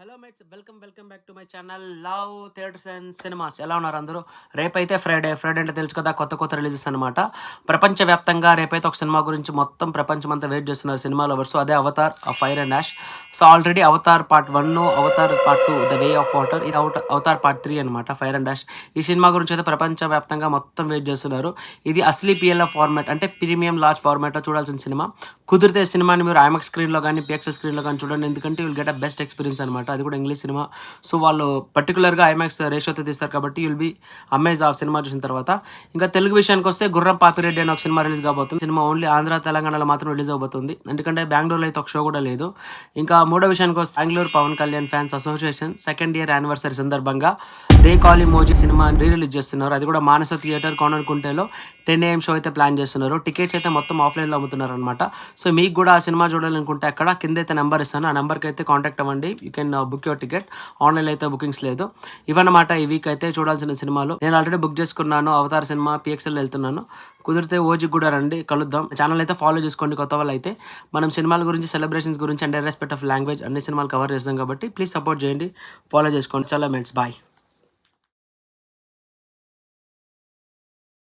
Hello mates, welcome back to my channel love theatres and cinemas. ఎలా ఉన్నారు అందరూ? రేపైతే ఫ్రైడే అంటే తెలుసు కదా, కొత్త రిలీజెస్ అనమాట. ప్రపంచవ్యాప్తంగా రేపైతే ఒక సినిమా గురించి మొత్తం ప్రపంచం అంతా వెయిట్ చేస్తున్నారు సినిమా లవర్స్. అదే Avatar fire and ash. So already Avatar part 1, Avatar part 2 the way of water, ఇది అవతార్ పార్ట్ 3 అనమాట, ఫైర్ అండ్ యాష్. ఈ సినిమా గురించి అయితే ప్రపంచవ్యాప్తంగా మొత్తం వెయిట్ చేస్తున్నారు. ఇది అసలీ పిఎల్ఎఫ్ ఫార్మాట్, అంటే ప్రీమియం లార్జ్ ఫార్మాట్లో చూడాల్సిన సినిమా. కుదిరితే సినిమాని మీరు ఐమాక్స్ స్క్రీన్లో కానీ పిఎక్సెల్ స్క్రీన్లో కానీ చూడండి, ఎందుకంటే will get a best experience అనమాట. అది కూడా ఇంగ్లీష్ సినిమా. సో వాళ్ళు పర్టికులర్గా ఐమాక్స్ రేషియోతో తీస్తారు కాబట్టి యుల్ బి అమేజ్ ఆ సినిమా చూసిన తర్వాత. ఇంకా తెలుగు విషయానికి వస్తే గుర్రం పాపిరెడ్డి అని ఒక సినిమా రిలీజ్ కాబోతుంది. సినిమా ఓన్లీ ఆంధ్ర తెలంగాణలో మాత్రం రిలీజ్ అవబోతుంది, ఎందుకంటే బెంగళూరులో అయితే ఒక షో కూడా లేదు. ఇంకా మూడో విషయానికి వస్తే Bengaluru Pawan Kalyan fans association 2nd year anniversary సందర్భంగా దే కాల్ ఇమోజీ సినిమా రిలీజ్ చేస్తున్నారు. అది కూడా మానస థియేటర్ కోనకుంటేలో 10 AM షో అయితే ప్లాన్ చేస్తున్నారు. టికెట్స్ అయితే మొత్తం ఆఫ్లైన్లో అమ్ముతున్నారు అనమాట. సో మీకు కూడా ఆ సినిమా చూడాలనుకుంటే అక్కడ కింద అయితే నెంబర్ ఇస్తాను, ఆ నెంబర్కి అయితే కాంటాక్ట్ అవ్వండి. You can book your ticket. ఆన్లైన్లో అయితే బుకింగ్స్ లేదు. ఇవన్నమాట ఈ వీక్ అయితే చూడాల్సిన సినిమాలు. నేను ఆల్రెడీ బుక్ చేసుకున్నాను అవతార్ సినిమా, పిఎక్స్ఎల్ వెళ్తున్నాను. కుదిరితే ఓజీకి కూడా రండి, కలుద్దాం. ఛానల్ అయితే ఫాలో చేసుకోండి కొత్త వాళ్ళు అయితే. మనం సినిమాల గురించి, సెలబ్రేషన్స్ గురించి అండ్ రెస్పెక్ట్ ఆఫ్ లాంగ్వేజ్ అన్ని సినిమాలు కవర్ చేస్తాం కాబట్టి ప్లీజ్ సపోర్ట్ చేయండి, ఫాలో చేసుకోండి. చాలా మెన్స్, బాయ్.